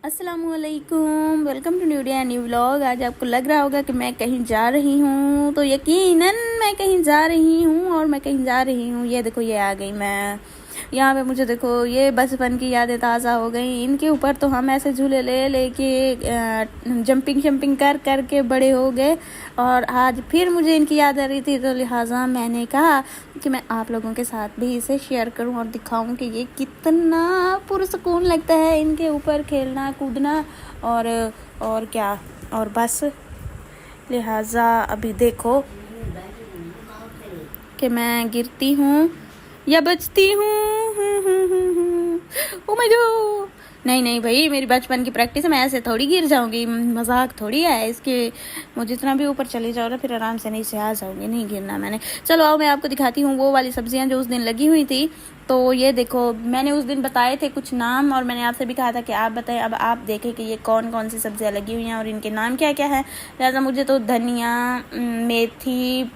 अस्सलामुअलैकुम, welcome to new day and new vlog. आज आपको लग रहा होगा कि मैं कहीं जा रही हूँ, तो यकीनन मैं कहीं जा रही हूँ और मैं कहीं जा रही हूँ। ये देखो, ये आ गई मैं यहाँ पे। मुझे देखो, ये बचपन की यादें ताज़ा हो गई। इनके ऊपर तो हम ऐसे झूले ले लेके जंपिंग शंपिंग कर कर के बड़े हो गए, और आज फिर मुझे इनकी याद आ रही थी, तो लिहाजा मैंने कहा कि मैं आप लोगों के साथ भी इसे शेयर करूं और दिखाऊं कि ये कितना पुरसकून लगता है इनके ऊपर खेलना कूदना और क्या। और बस लिहाजा अभी देखो कि मैं गिरती हूँ या बचती हूँ। Oh my God! नहीं भाई, मेरी बचपन की प्रैक्टिस है, मैं ऐसे थोड़ी गिर जाऊंगी, मजाक थोड़ी है इसके। मुझे जितना भी ऊपर चले जाओ ना, फिर आराम से नीचे आ जाऊंगी, नहीं गिरना मैंने। चलो आओ, मैं आपको दिखाती हूँ वो वाली सब्जियां जो उस दिन लगी हुई थी। तो ये देखो, मैंने उस दिन बताए थे कुछ नाम, और मैंने आपसे भी कहा था कि आप बताएं। अब आप देखें कि ये कौन कौन सी सब्जियां लगी हुई हैं और इनके नाम क्या क्या है। लिहाजा मुझे तो धनिया, मेथी,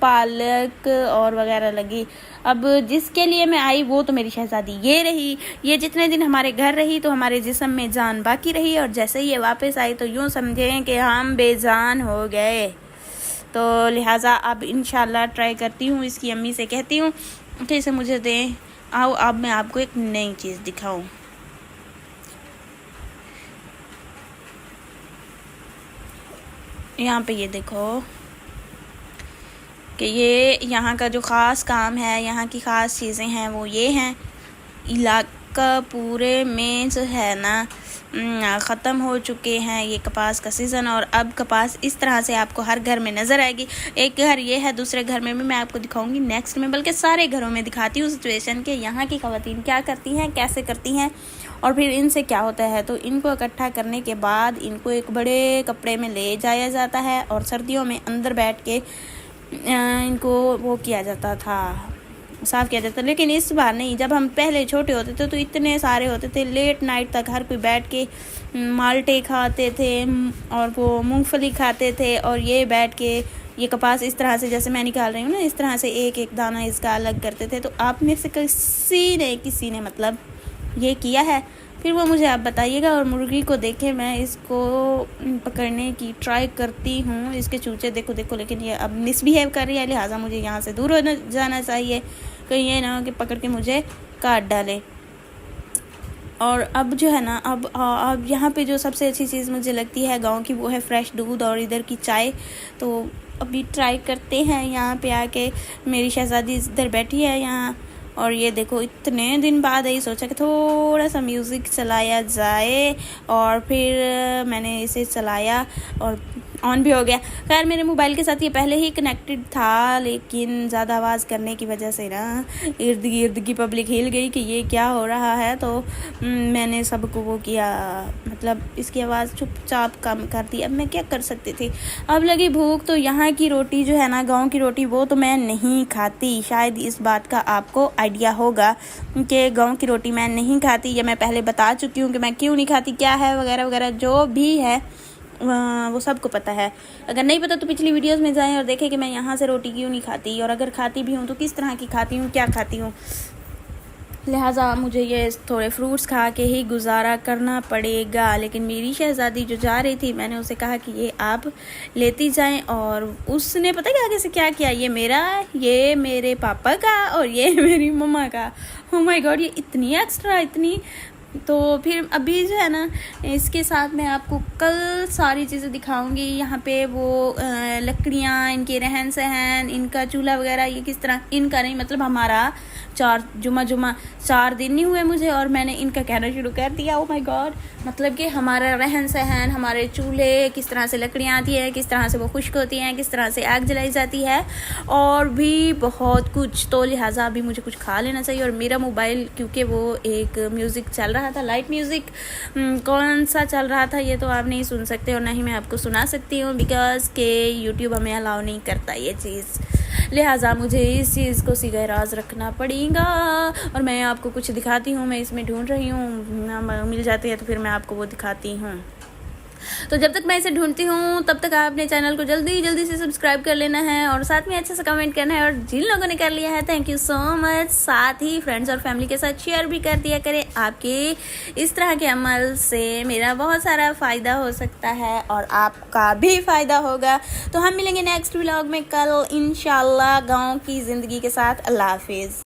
पालक और वगैरह लगी। अब जिसके लिए मैं आई वो तो मेरी शहजादी ये रही। ये जितने दिन हमारे घर रही तो हमारे जिस्म में जान बाकी रही, और जैसे ही ये वापस आई तो यूँ समझें कि हम बेजान हो गए। तो लिहाजा अब इंशाल्लाह ट्राई करती हूँ, इसकी अम्मी से कहती हूँ कि इसे मुझे दें। आओ अब मैं आपको एक नई चीज़ दिखाऊँ। यहाँ पे ये देखो कि ये यहाँ का जो ख़ास काम है, यहाँ की ख़ास चीज़ें हैं वो ये हैं। इलाका पूरे में जो है ना ख़त्म हो चुके हैं ये कपास का सीज़न, और अब कपास इस तरह से आपको हर घर में नज़र आएगी। एक घर ये है, दूसरे घर में भी मैं आपको दिखाऊंगी नेक्स्ट में, बल्कि सारे घरों में दिखाती हूँ सिचुएशन के यहाँ की ख़वातीन क्या करती हैं, कैसे करती हैं, और फिर इनसे क्या होता है। तो इनको इकट्ठा करने के बाद इनको एक बड़े कपड़े में ले जाया जाता है, और सर्दियों में अंदर बैठ के इनको वो किया जाता था, साफ़ किया जाता। लेकिन इस बार नहीं, जब हम पहले छोटे होते थे तो इतने सारे होते थे, लेट नाइट तक हर कोई बैठ के माल्टे खाते थे और वो मूंगफली खाते थे, और ये बैठ के ये कपास इस तरह से जैसे मैं निकाल रही हूँ ना, इस तरह से एक एक दाना इसका अलग करते थे। तो आप में से किसी ने मतलब ये किया है, फिर वो मुझे आप बताइएगा। और मुर्गी को देखे, मैं इसको पकड़ने की ट्राई करती हूँ। इसके चूचे देखो, लेकिन ये अब मिसबिहेव कर रही है, लिहाजा मुझे यहाँ से दूर हो जाना चाहिए, कहीं ये ना हो कि पकड़ के मुझे काट डाले। और अब जो है ना, अब यहाँ पे जो सबसे अच्छी चीज़ मुझे लगती है गांव की, वो है फ्रेश दूध और इधर की चाय। तो अभी ट्राई करते हैं यहाँ पे आके। मेरी शहजादी इधर बैठी है यहाँ, और ये देखो इतने दिन बाद ही सोचा कि थोड़ा सा म्यूज़िक चलाया जाए, और फिर मैंने इसे चलाया और ऑन भी हो गया। खैर मेरे मोबाइल के साथ ये पहले ही कनेक्टेड था, लेकिन ज़्यादा आवाज़ करने की वजह से ना इर्द गिर्द की पब्लिक हिल गई कि ये क्या हो रहा है। तो मैंने सबको वो किया, मतलब इसकी आवाज़ चुपचाप कम कर दी। अब मैं क्या कर सकती थी। अब लगी भूख, तो यहाँ की रोटी जो है ना, गांव की रोटी, वो तो मैं नहीं खाती। शायद इस बात का आपको आइडिया होगा कि गांव की रोटी मैं नहीं खाती। ये मैं पहले बता चुकी हूँ कि मैं क्यों नहीं खाती, क्या है वगैरह वगैरह, जो भी है वो सबको पता है। अगर नहीं पता तो पिछली वीडियोस में जाएं और देखें कि मैं यहाँ से रोटी क्यों नहीं खाती, और अगर खाती भी हूँ तो किस तरह की खाती हूँ, क्या खाती हूँ। लिहाजा मुझे ये थोड़े फ्रूट्स खा के ही गुजारा करना पड़ेगा। लेकिन मेरी शहजादी जो जा रही थी, मैंने उसे कहा कि ये आप लेती जाएं, और उसने पता है आगे से क्या किया, ये मेरा, ये मेरे पापा का और ये मेरी मम्मा का। ओह माय गॉड, ये इतनी एक्स्ट्रा, इतनी। तो फिर अभी जो है ना, इसके साथ मैं आपको कल सारी चीज़ें दिखाऊंगी। यहाँ पे वो लकड़ियाँ, इनके रहन सहन, इनका चूल्हा वगैरह, ये किस तरह, इनका नहीं मतलब हमारा 4 दिन नहीं हुए मुझे और मैंने इनका कहना शुरू कर दिया। ओ माय गॉड, मतलब कि हमारा रहन सहन, हमारे चूल्हे, किस तरह से लकड़ियाँ आती हैं, किस तरह से वो खुश्क होती हैं, किस तरह से आग जलाई जाती है, और भी बहुत कुछ। तो लिहाजा अभी मुझे कुछ खा लेना चाहिए। और मेरा मोबाइल, क्योंकि वो एक म्यूज़िक चल रहा था, लाइट म्यूज़िक, कौन सा चल रहा था ये तो आप नहीं सुन सकते, और ना ही मैं आपको सुना सकती हूँ, बिकॉज के यूट्यूब हमें अलाउ नहीं करता ये चीज़। लिहाजा मुझे इस चीज़ को सीधा राज रखना पड़ेगा। और मैं आपको कुछ दिखाती हूँ, मैं इसमें ढूंढ रही हूँ, मिल जाती है तो फिर मैं आपको वो दिखाती हूँ। तो जब तक मैं इसे ढूंढती हूँ तब तक आपने चैनल को जल्दी से सब्सक्राइब कर लेना है और साथ में अच्छे से कमेंट करना है। और जिन लोगों ने कर लिया है थैंक यू सो मच। साथ ही फ्रेंड्स और फैमिली के साथ शेयर भी कर दिया करें। आपके इस तरह के अमल से मेरा बहुत सारा फ़ायदा हो सकता है और आपका भी फ़ायदा होगा। तो हम मिलेंगे नेक्स्ट व्लॉग में कल इंशाल्लाह गाँव की ज़िंदगी के साथ। अल्लाह हाफिज़।